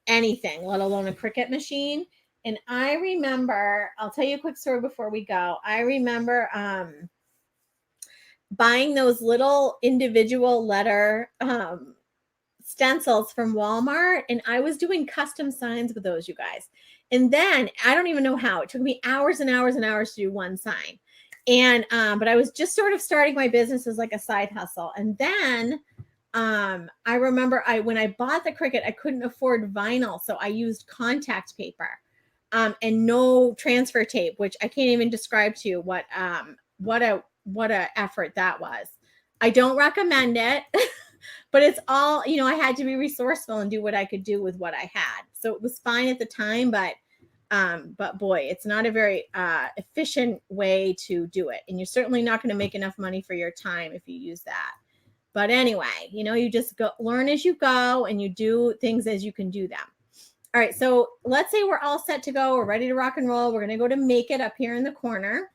anything, let alone a Cricut machine. And I remember, I'll tell you a quick story before we go. I remember buying those little individual letter stencils from Walmart, and I was doing custom signs with those, you guys. And then I don't even know how. It took me hours and hours and hours to do one sign. And but I was just sort of starting my business as like a side hustle. And then I remember when I bought the Cricut, I couldn't afford vinyl, so I used contact paper and no transfer tape, which I can't even describe to you what a effort that was. I don't recommend it. But it's all, I had to be resourceful and do what I could do with what I had. So it was fine at the time, but boy, it's not a very efficient way to do it. And you're certainly not going to make enough money for your time if you use that. But anyway, you just learn as you go and you do things as you can do them. All right. So let's say we're all set to go. We're ready to rock and roll. We're going to go to make it up here in the corner.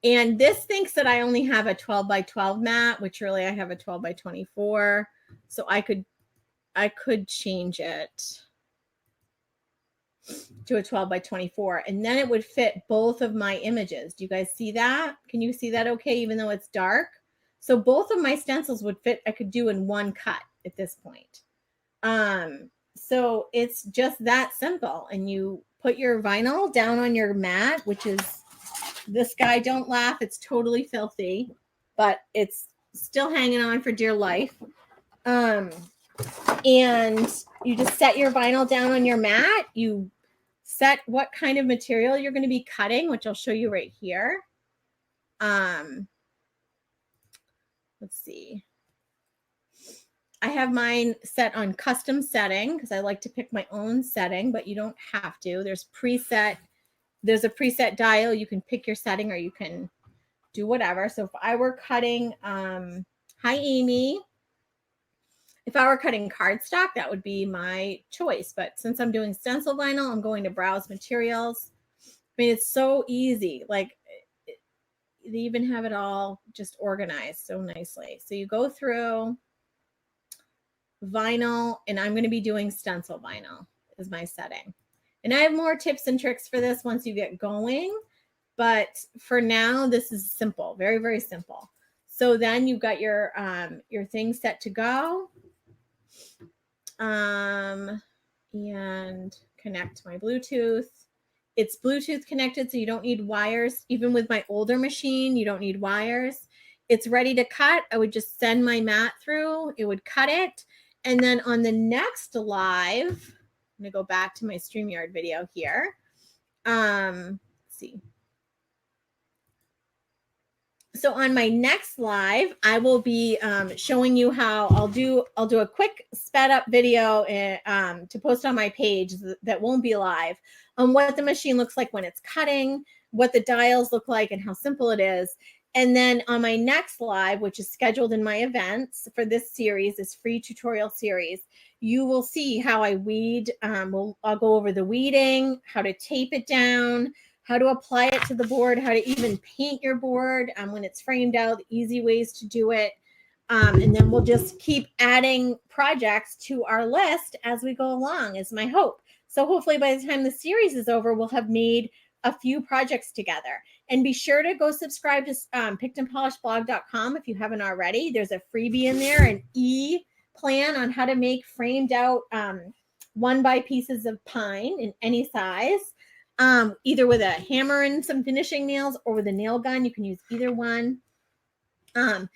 And this thinks that I only have a 12 by 12 mat, which really I have a 12 by 24. So I could change it to a 12 by 24, and then it would fit both of my images. Do you guys see that? Can you see that okay, even though it's dark? So both of my stencils would fit. I could do in one cut at this point. So it's just that simple. And you put your vinyl down on your mat, which is this guy. Don't laugh. It's totally filthy, but it's still hanging on for dear life. And you just set your vinyl down on your mat. You set what kind of material you're going to be cutting, which I'll show you right here. Let's see. I have mine set on custom setting because I like to pick my own setting, but you don't have to. There's a preset dial. You can pick your setting or you can do whatever. So if I were cutting, hi Amy. If I were cutting cardstock, that would be my choice. But since I'm doing stencil vinyl, I'm going to browse materials. I mean, it's so easy. Like they even have it all just organized so nicely. So you go through vinyl, and I'm going to be doing stencil vinyl is my setting. And I have more tips and tricks for this once you get going. But for now, this is simple, very, very simple. So then you've got your thing set to go. And connect my Bluetooth. It's Bluetooth connected, so you don't need wires. Even with my older machine, you don't need wires. It's ready to cut. I would just send my mat through. It would cut it. And then on the next live, I'm going to go back to my StreamYard video here. Let's see. So on my next live, I will be showing you how I'll do a quick sped up video to post on my page that won't be live on what the machine looks like when it's cutting, what the dials look like, and how simple it is. And then on my next live, which is scheduled in my events for this series, this free tutorial series, you will see how I weed. I'll go over the weeding, how to tape it down, how to apply it to the board, how to even paint your board when it's framed out, easy ways to do it. And then we'll just keep adding projects to our list as we go along, is my hope. So hopefully by the time the series is over, we'll have made a few projects together. And be sure to go subscribe to pickedandpolishedblog.com if you haven't already. There's a freebie in there, an e-plan on how to make framed out 1x pieces of pine in any size. Either with a hammer and some finishing nails or with a nail gun. You can use either one. And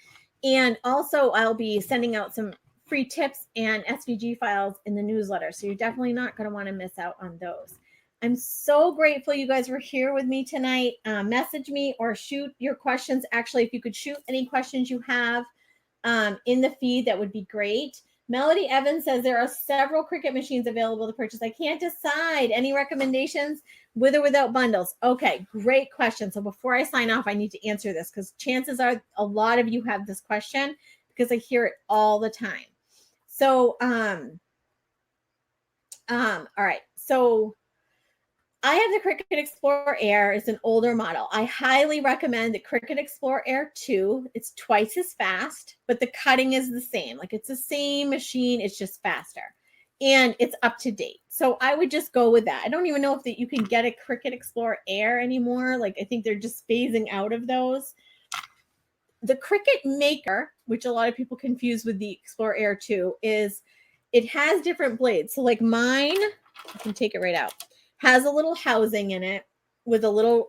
also I'll be sending out some free tips and SVG files in the newsletter. So you're definitely not going to want to miss out on those. I'm so grateful you guys were here with me tonight. Message me or shoot your questions. Actually, if you could shoot any questions you have in the feed, that would be great. Melody Evans says there are several Cricut machines available to purchase. I can't decide. Any recommendations with or without bundles? Okay, great question. So before I sign off, I need to answer this because chances are a lot of you have this question because I hear it all the time. So, all right. So I have the Cricut Explorer Air. It's an older model. I highly recommend the Cricut Explorer Air 2. It's twice as fast, but the cutting is the same. Like it's the same machine. It's just faster. And it's up to date. So I would just go with that. I don't even know if you can get a Cricut Explorer Air anymore. Like I think they're just phasing out of those. The Cricut Maker, which a lot of people confuse with the Explorer Air 2, is it has different blades. So like mine, I can take it right out, has a little housing in it with a little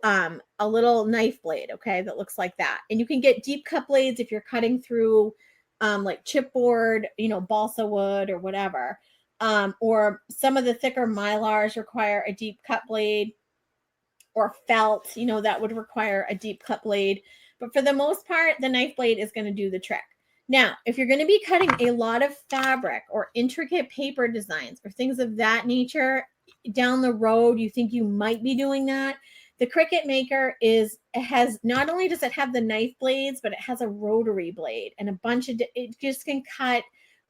knife blade, okay, that looks like that. And you can get deep cut blades if you're cutting through like chipboard, balsa wood or whatever. Or some of the thicker Mylars require a deep cut blade, or felt, that would require a deep cut blade. But for the most part, the knife blade is going to do the trick. Now, if you're going to be cutting a lot of fabric or intricate paper designs or things of that nature, down the road, you think you might be doing that, the Cricut Maker has not only does it have the knife blades, but it has a rotary blade and a bunch of, it just can cut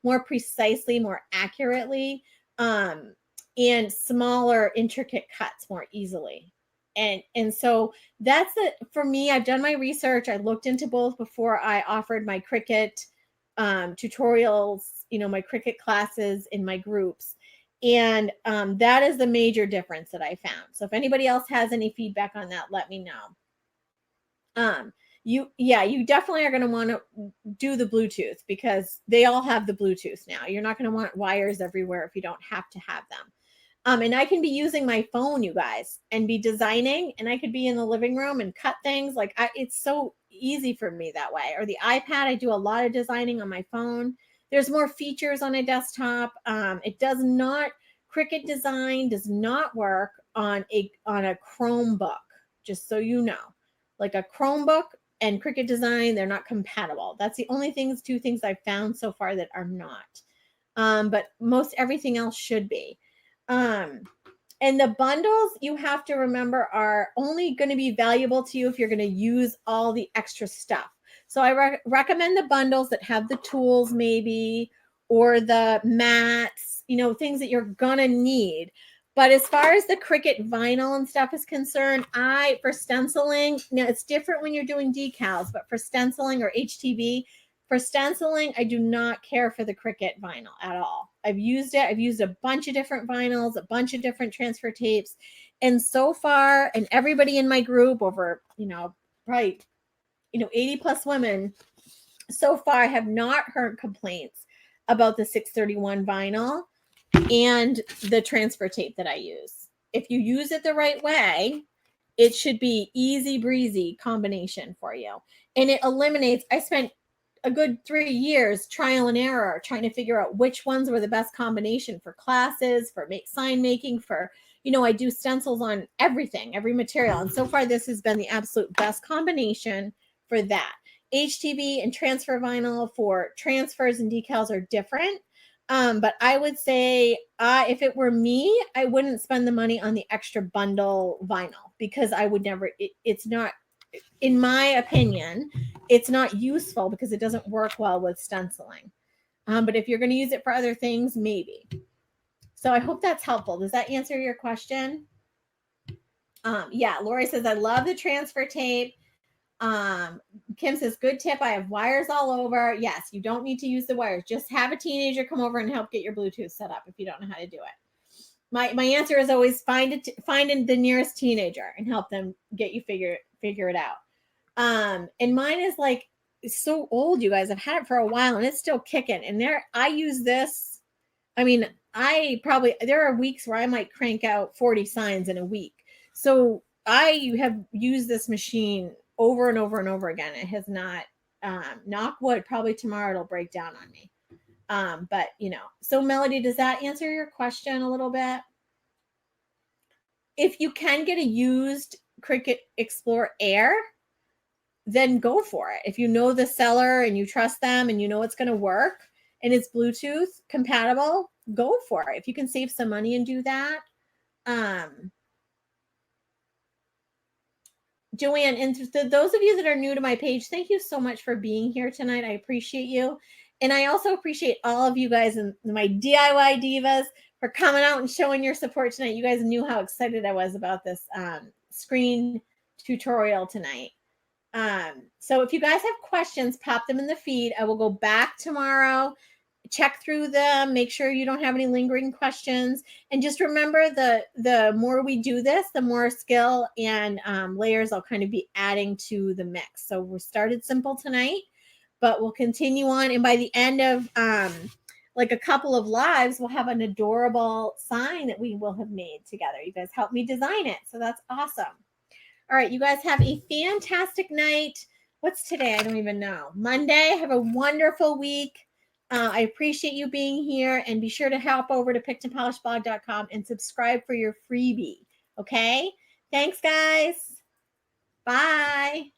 more precisely, more accurately, and smaller intricate cuts more easily. And so that's it for me. I've done my research. I looked into both before I offered my Cricut tutorials, my Cricut classes in my groups. And that is the major difference that I found. So if anybody else has any feedback on that, let me know. You definitely are going to want to do the Bluetooth because they all have the Bluetooth now. You're not going to want wires everywhere if you don't have to have them. And I can be using my phone, you guys, and be designing, and I could be in the living room and cut things. It's so easy for me that way. Or the iPad, I do a lot of designing on my phone. There's more features on a desktop. Cricut Design does not work on a Chromebook, just so you know. Like a Chromebook and Cricut Design, they're not compatible. That's the only two things I've found so far that are not. But most everything else should be. And the bundles, you have to remember, are only going to be valuable to you if you're going to use all the extra stuff. So I recommend the bundles that have the tools maybe, or the mats, things that you're going to need. But as far as the Cricut vinyl and stuff is concerned, for stenciling, now it's different when you're doing decals, but for stenciling or HTV, for stenciling, I do not care for the Cricut vinyl at all. I've used it. I've used a bunch of different vinyls, a bunch of different transfer tapes. And so far, and everybody in my group, over, probably, 80 plus women, so far have not heard complaints about the 631 vinyl and the transfer tape that I use. If you use it the right way, it should be easy breezy combination for you. And it eliminates, I spent a good 3 years trial and error trying to figure out which ones were the best combination for classes, for sign making, for, I do stencils on everything, every material. And so far, this has been the absolute best combination for that. HTV and transfer vinyl for transfers and decals are different. But I would say if it were me, I wouldn't spend the money on the extra bundle vinyl because I would never, it's not, in my opinion, it's not useful because it doesn't work well with stenciling. But if you're going to use it for other things, maybe. So I hope that's helpful. Does that answer your question? Lori says, I love the transfer tape. Kim says, good tip. I have wires all over. Yes, you don't need to use the wires. Just have a teenager come over and help get your Bluetooth set up if you don't know how to do it. My answer is always find the nearest teenager and help them get you figure it out. And mine is it's so old, you guys. I've had it for a while and it's still kicking. And I use this. I mean, there are weeks where I might crank out 40 signs in a week. So I have used this machine over and over and over again. It has not, knock wood, probably tomorrow it'll break down on me. But so Melody, does that answer your question a little bit? If you can get a used Cricut Explore Air, then go for it. If you know the seller and you trust them and you know it's going to work and it's Bluetooth compatible, go for it. If you can save some money and do that. Joanne, and those of you that are new to my page, thank you so much for being here tonight. I appreciate you. And I also appreciate all of you guys and my DIY divas for coming out and showing your support tonight. You guys knew how excited I was about this screen tutorial tonight. So if you guys have questions, pop them in the feed. I will go back tomorrow, check through them, make sure you don't have any lingering questions. And just remember, the more we do this, the more skill and layers I'll kind of be adding to the mix. So we started simple tonight, but we'll continue on. And by the end of a couple of lives, we'll have an adorable sign that we will have made together. You guys helped me design it. So that's awesome. All right, you guys have a fantastic night. What's today? I don't even know. Monday. Have a wonderful week. I appreciate you being here, and be sure to hop over to pickedandpolishedblog.com and subscribe for your freebie. Okay? Thanks, guys. Bye.